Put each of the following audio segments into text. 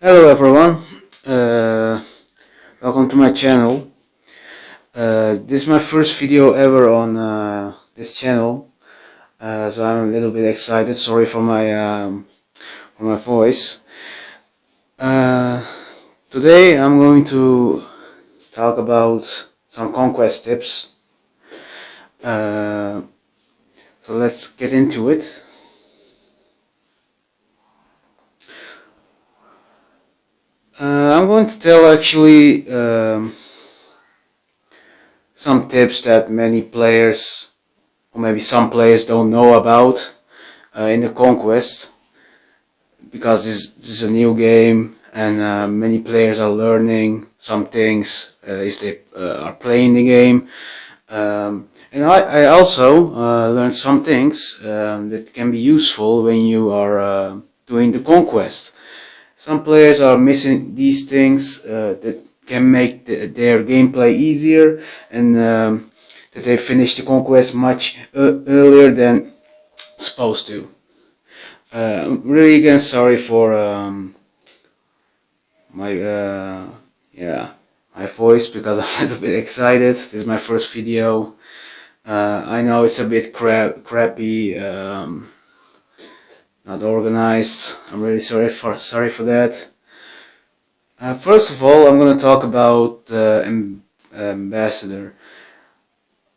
Hello everyone, uh, welcome to my channel. This is my first video ever on this channel, so I'm a little bit excited. Sorry for my voice. Uh, Today I'm going to talk about some conquest tips. Uh, so let's get into it. I'm going to tell actually some tips that many players, or maybe some players, don't know about in the conquest, because this is a new game and many players are learning some things if they are playing the game. And I also learned some things that can be useful when you are doing the conquest. Some players are missing these things that can make their gameplay easier, and that they finish the conquest much earlier than supposed to. I'm really again sorry for my my voice, because I'm a little bit excited. This is my first video. I know it's a bit crappy. Not organized. I'm really sorry for that. First of all, I'm going to talk about the ambassador.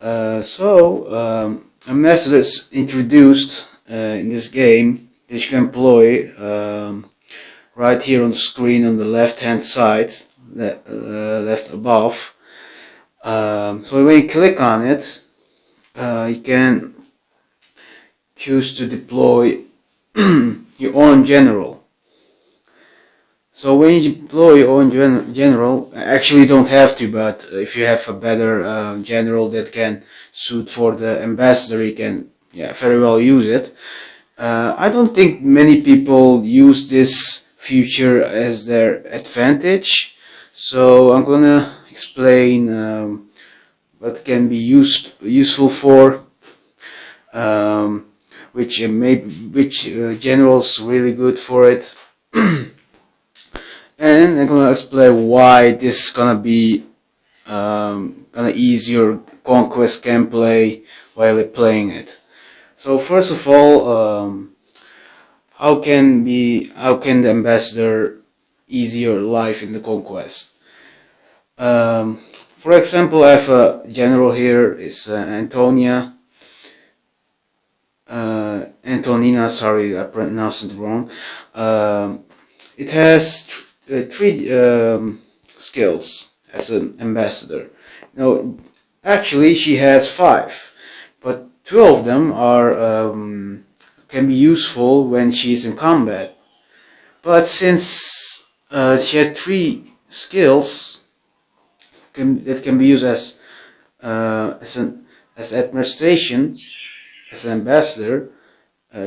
Ambassador is introduced in this game, that you can employ right here on the screen on the left hand side, left above. So when you click on it, you can choose to deploy your own general. So when you deploy your own general, actually you don't have to, but if you have a better general that can suit for the ambassador, you can very well use it. I don't think many people use this feature as their advantage, so I'm gonna explain what can be useful for. Which general's really good for it, and I'm gonna explain why this is gonna be gonna ease your conquest gameplay while you're playing it. So first of all, how can the ambassador ease your life in the conquest? For example, I have a general here. It's Antonina, sorry, I pronounced it wrong. It has three skills as an ambassador. No, actually she has 5, but 2 of them are can be useful when she's in combat. But since she has 3 skills that can be used as administration, as an ambassador,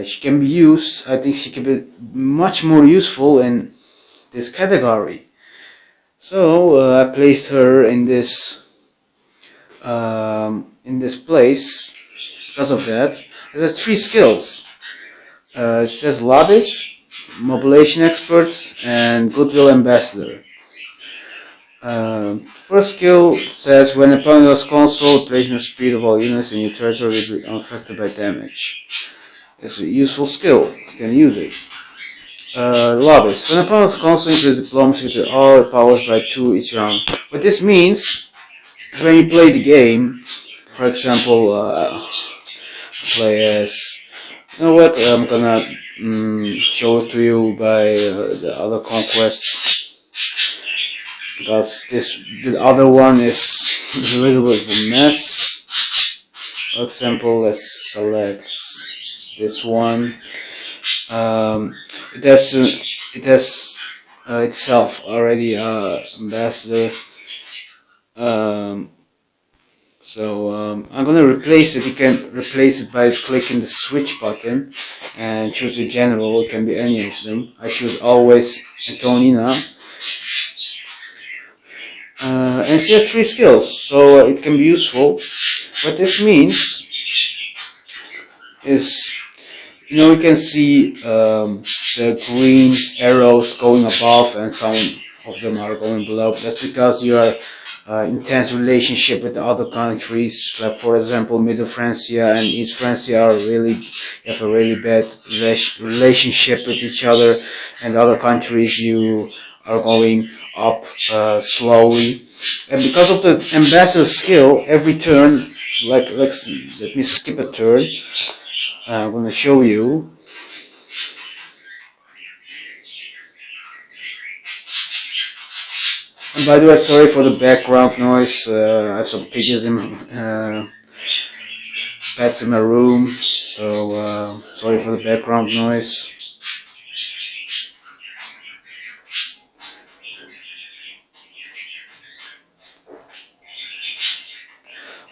she can be used. I think she can be much more useful in this category. So I placed her in this place because of that. It has 3 skills. She has Lavish, Mobilization Expert, and Goodwill Ambassador. First skill says, when a opponent has console, operational speed of all units in your territory will be unaffected by damage. It's a useful skill. You can use it. Lobbies. When a opponent's console increases diplomacy to all powers by 2 each round. What this means is when you play the game, for example, play as, you know what, I'm gonna show it to you by the other conquest, because the other one is a little bit of a mess. For example, let's select this one. It has itself already ambassador. I'm gonna replace it. You can replace it by clicking the switch button and choose a general. It can be any of them. I choose always Antonina. And she has 3 skills, so it can be useful. What this means is you can see the green arrows going above and some of them are going below. That's because you are intense relationship with the other countries. Like for example, Middle Francia and East Francia are really have a really bad relationship with each other, and other countries you are going up slowly. And because of the ambassador skill, every turn, like let me skip a turn. I'm gonna show you. And by the way, sorry for the background noise. I have some pigeons in pets in my room, so sorry for the background noise.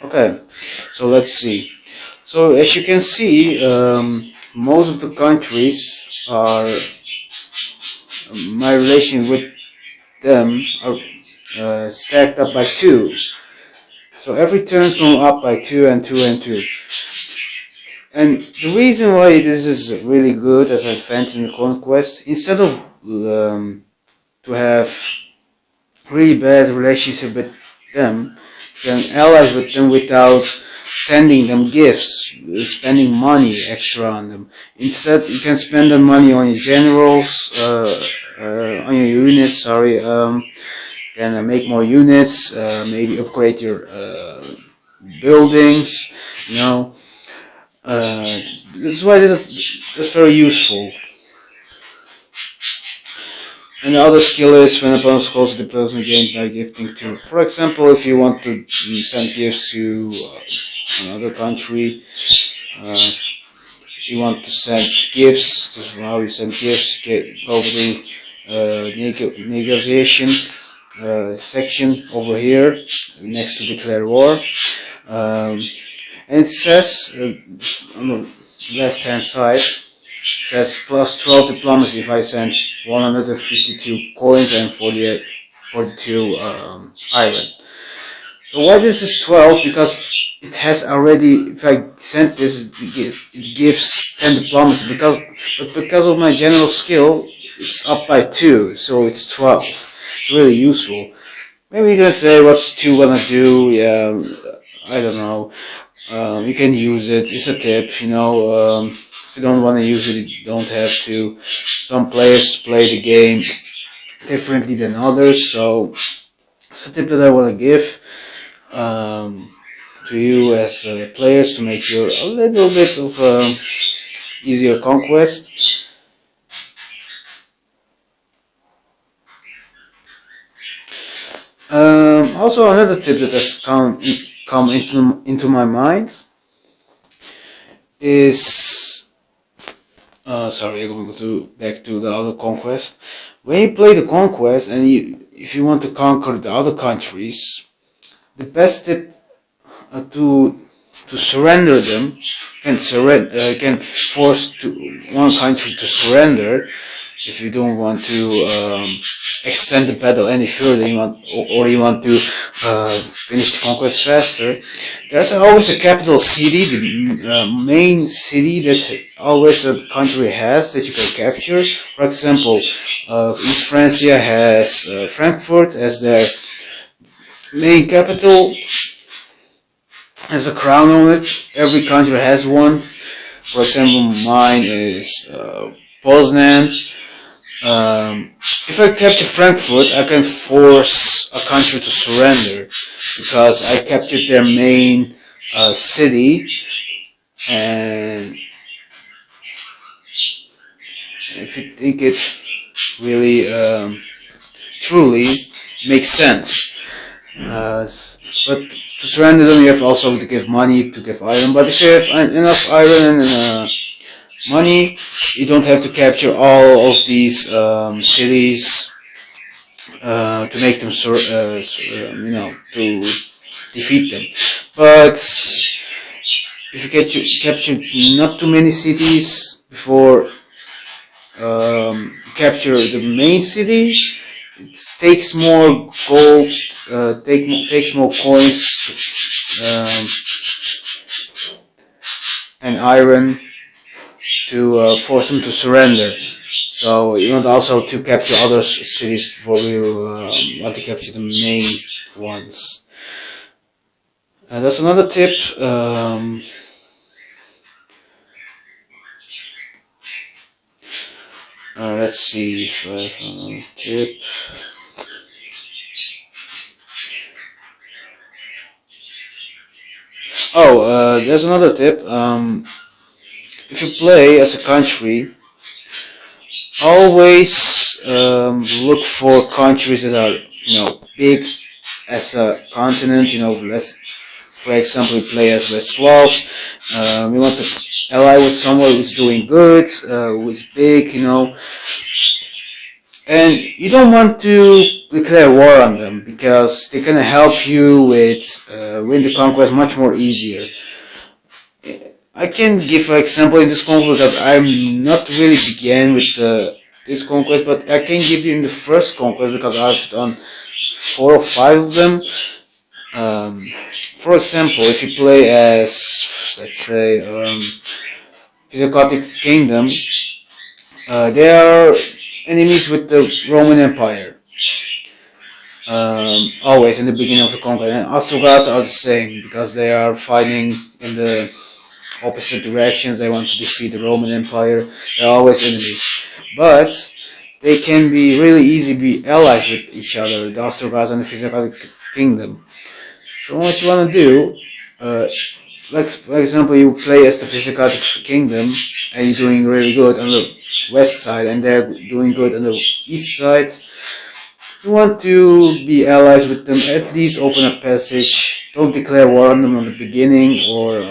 Okay, so let's see. So as you can see, most of the countries are my relation with them are stacked up by 2. So every turn is going up by 2 and 2 and 2. And the reason why this is really good, as I found in the conquest, instead of to have really bad relationship with them, you can ally with them without sending them gifts, spending money extra on them. Instead, you can spend the money on your generals, on your units. Sorry, can make more units, maybe upgrade your buildings. You know, this is why this is very useful. And the other skill is when opponent calls the person gained by gifting to. For example, if you want to send gifts to another country, you want to send gifts. This is how you send gifts. Go to negotiation section over here next to declare war, and it says on the left hand side. Says plus 12 diplomacy if I send 152 coins and 42 iron. So why this is 12? Because it has already, if I send this, it gives 10 diplomacy. But because of my general skill, it's up by 2, so it's 12. It's really useful. Maybe you're gonna say, what's 2 gonna do? Yeah, I don't know. You can use it. It's a tip, you know. If you don't want to use it, you don't have to. Some players play the game differently than others, so it's a tip that I want to give to you as players to make your a little bit of easier conquest. Also, another tip that has come into my mind is. Sorry, I'm going to go back to the other conquest. When you play the conquest and if you want to conquer the other countries, the best tip to surrender them can force one country to surrender if you don't want to extend the battle any further. You want to finish the conquest faster. There's always a capital city, the main city that always a country has that you can capture. For example, East Francia has Frankfurt as their main capital, has a crown on it. Every country has one. For example, mine is Poznan. If I capture Frankfurt, I can force a country to surrender because I captured their main city, and if you think it really truly makes sense. But to surrender them, you have also to give money, to give iron. But if you have enough iron and money, you don't have to capture all of these cities to make them, to defeat them. But if you capture not too many cities before capture the main city, it takes more gold, takes more coins and iron to force them to surrender. So you want also to capture other cities before you want to capture the main ones. That's another tip. Let's see if I have another tip. Oh, there's another tip. If you play as a country, always look for countries that are, big as a continent. Let's, for example, we play as West Slavs. We want to ally with someone who's doing good, who's big, and you don't want to declare war on them because they can help you with win the conquest much more easier. I can give an example in this conquest because I'm not really began with this conquest, but I can give you in the first conquest because I've done 4 or 5 of them. For example, if you play as, let's say, Physiocratic Kingdom, they are enemies with the Roman Empire. Always in the beginning of the conquest, and Ostrogoths are the same because they are fighting in the opposite directions. They want to defeat the Roman Empire. They're always enemies, but they can be really easy to be allies with each other, the Ostrogoths and the Physiocratic Kingdom. So what you want to do, like for example, you play as the Physiocratic Kingdom and you're doing really good on the west side and they're doing good on the east side. You want to be allies with them, at least open a passage. Don't declare war on them on the beginning or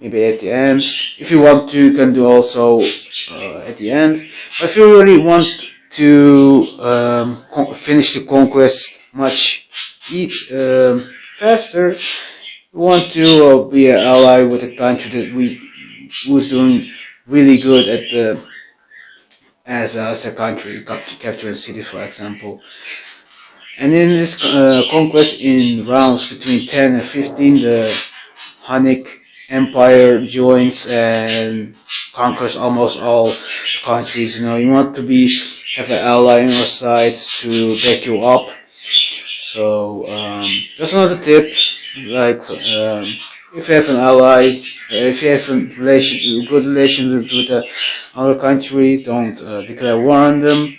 maybe at the end. If you want to, you can do also at the end. But if you really want to finish the conquest much faster, you want to be an ally with a country that who's doing really good at the as a country, capturing cities, for example. And in this conquest, in rounds between 10 and 15, the Hunnic Empire joins and conquers almost all countries. You want to have an ally on your side to back you up. So that's another tip. Like if you have an ally, if you have a good relationship with another country, don't declare war on them.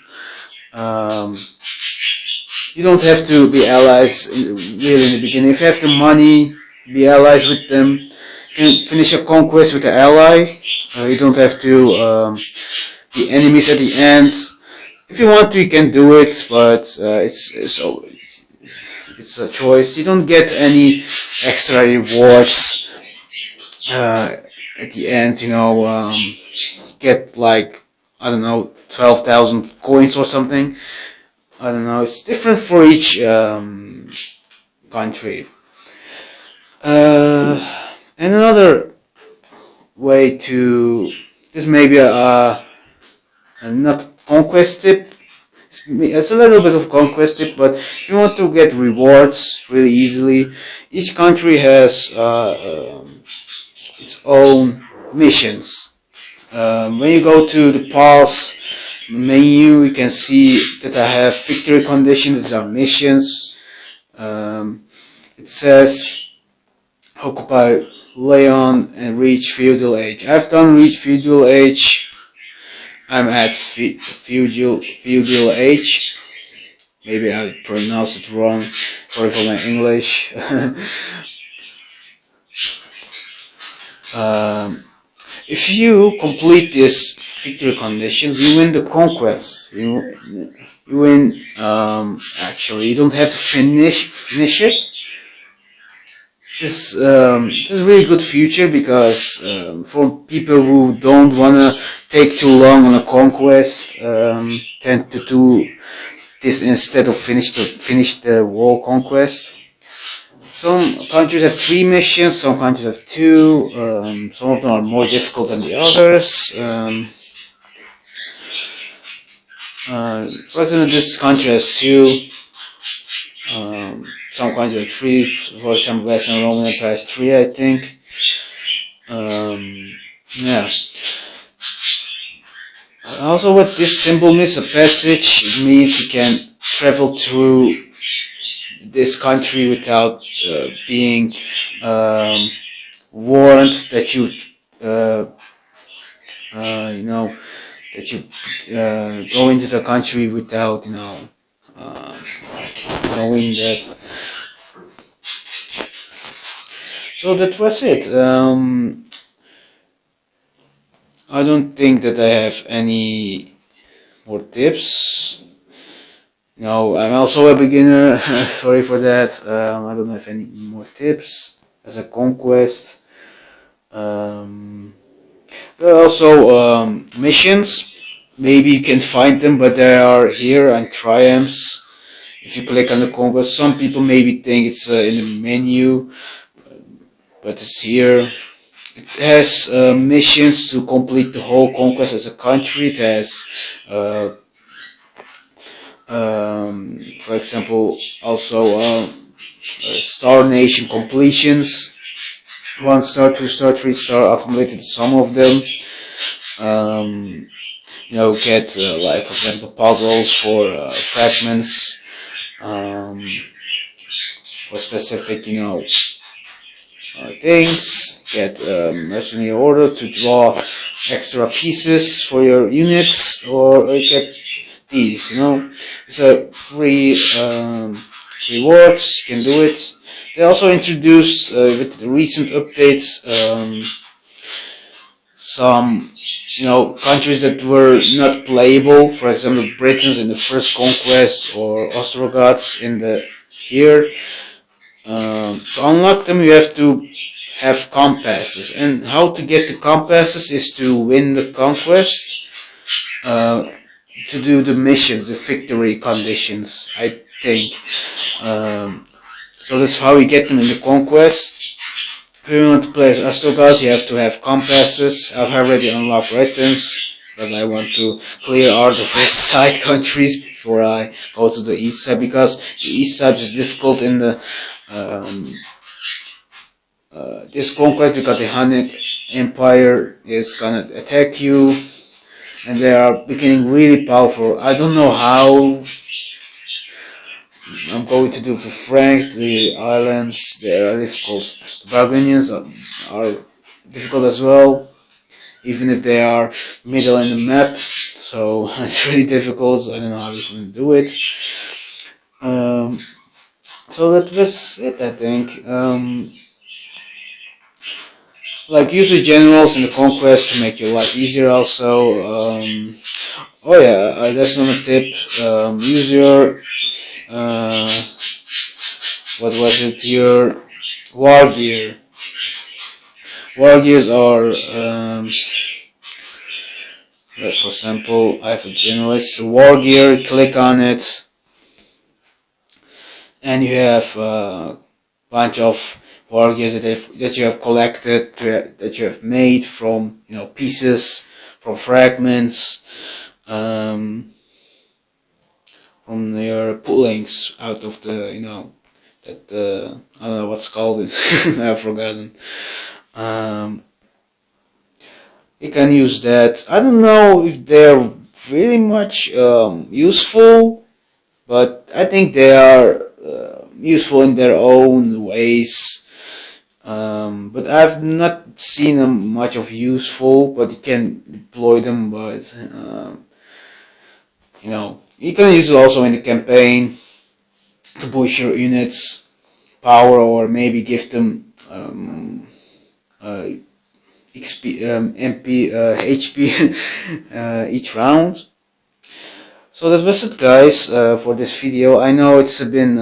You don't have to be allies really in the beginning. If you have the money, be allies with them. You can finish a conquest with an ally. You don't have to be enemies at the end. If you want to, you can do it, but it's a choice. You don't get any extra rewards at the end. Get like, I don't know, 12,000 coins or something. I don't know. It's different for each country. And another way to, this may be a not conquest tip. It's a little bit of conquest tip, but if you want to get rewards really easily, each country has its own missions. When you go to the pause menu, you can see that I have victory conditions. These are missions. It says occupy Leon and reach feudal age. I've done reach feudal age. I'm at feudal age. Maybe I pronounced it wrong. Sorry for my English. If you complete this victory conditions, you win the conquest. You win. Actually, you don't have to finish it. This is a really good feature because for people who don't wanna take too long on a conquest, tend to do this instead of finish the whole conquest. Some countries have 3 missions, some countries have 2. Some of them are more difficult than the others. For example, this country has 2. Some countries have 3. For example, Western Roman Empire has 3, I think. Yeah. Also, what this symbol means, a passage, it means you can travel through this country without being um, warned that uh, you know, that you go into the country without, uh, knowing that. So that was it. I don't think that I have any more tips. No, I'm also a beginner. Sorry for that. I don't have any more tips as a conquest. There are also missions. Maybe you can find them, but they are here on triumphs. If you click on the conquest, some people maybe think it's in the menu, but it's here. It has missions to complete the whole conquest as a country. It has, for example, also star nation completions. 1 star, 2 star, 3 star. I completed some of them. Get like, for example, puzzles for fragments, for specific things. Get mercenary order to draw extra pieces for your units, or get these. It's a free rewards. You can do it. They also introduced with the recent updates some countries that were not playable. For example, Britons in the first conquest, or Ostrogoths in the here. To unlock them, you have to have compasses, and how to get the compasses is to win the conquest, to do the missions, the victory conditions, I think. So that's how we get them in the conquest. If you want to play as Ostrogoths, you have to have compasses. I've already unlocked Britons, because I want to clear out the west side countries before I go to the east side, because the east side is difficult in the this conquest, because the Hunnic Empire is gonna attack you, and they are becoming really powerful. I don't know how I'm going to do for Franks. The islands, they are difficult. The Burgundians are difficult as well, even if they are middle in the map. So it's really difficult. I don't know how you can do it. So that was it, I think. Like, use the generals in the conquest to make your life easier. Also, oh yeah, that's another tip. Use your what was it? Your war gear. War gears are, for example, I have a general. It's a war gear. Click on it, and you have a bunch of war gears that you have collected, that you have made from pieces, from fragments, from your pullings out of the that I don't know what's called. I've forgotten. You can use that. I don't know if they're really much useful, but I think they are useful in their own ways. But I've not seen them much of useful. But you can deploy them. But you can use it also in the campaign to boost your units' power, or maybe give them XP, MP, HP each round. So that was it, guys, for this video. I know it's been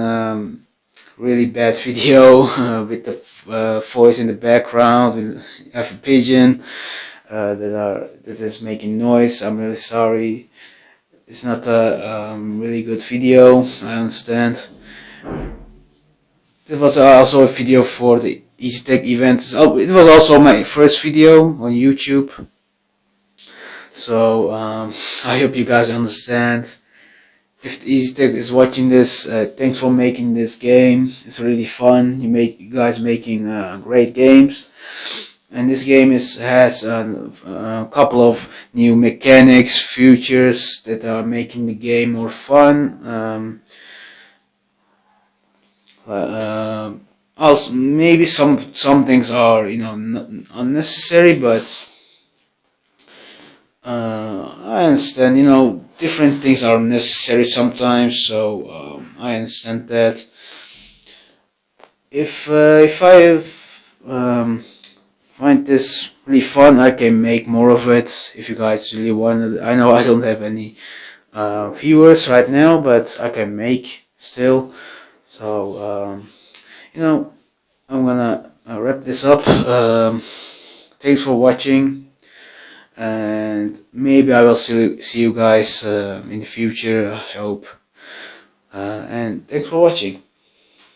really bad video with the voice in the background. We have a pigeon that is making noise. I'm really sorry. It's not a really good video. I understand. It was also a video for the Easy Tech event. It was also my first video on YouTube. So I hope you guys understand. If Easy Tech is watching this, thanks for making this game. It's really fun. You guys making great games. and this game has a couple of new mechanics, features that are making the game more fun. Also, maybe some things are, you know, unnecessary, but I understand. You know, different things are necessary sometimes, so I understand that. If I find this really fun, I can make more of it. If you guys really want it, I know I don't have any viewers right now, but I can make still. So you know, I'm gonna wrap this up. Thanks for watching, and maybe I will see you guys in the future. I hope. And thanks for watching.